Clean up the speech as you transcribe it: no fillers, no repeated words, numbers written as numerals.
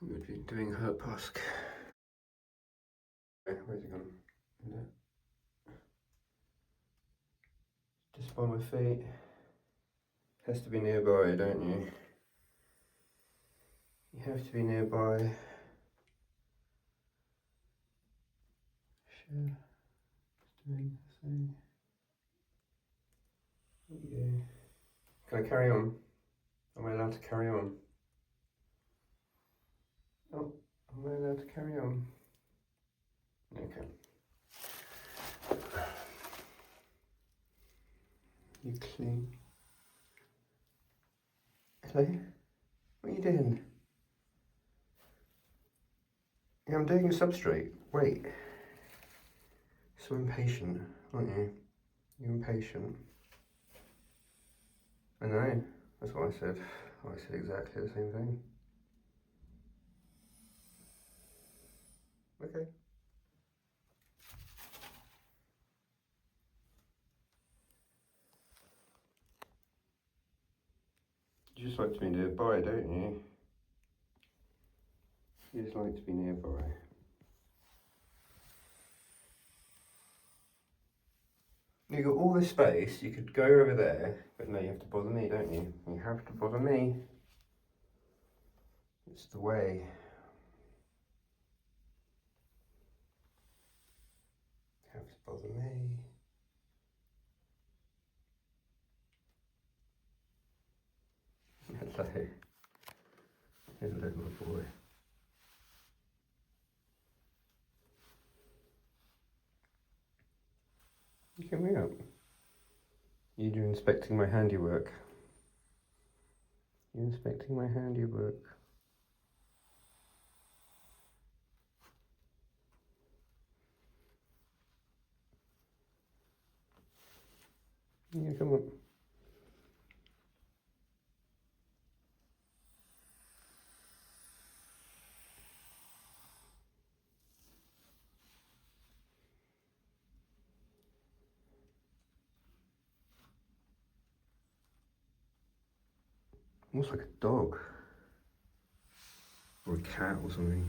I'm going to be doing herp husk. Okay, where's it gone? No. Just by my feet. Has to be nearby, don't you? You have to be nearby. Sure. Just doing the thing. There you go. Can I carry on? Am I allowed to carry on? Oh, am I allowed to carry on? Okay. You clean. Hello? What are you doing? Yeah, I'm doing a substrate. Wait. So impatient, aren't you? You're impatient. I know. That's what I said. I said exactly the same thing. Okay. You just like to be nearby, don't you? You just like to be nearby. You've got all this space, you could go over there, but no, you have to bother me, don't you? You have to bother me. It's the way. You have to bother me. Hello. Hello, my boy. You can me up. You're inspecting my handiwork. You're inspecting my handiwork. Yeah, come on. Almost like a dog. Or a cat or something.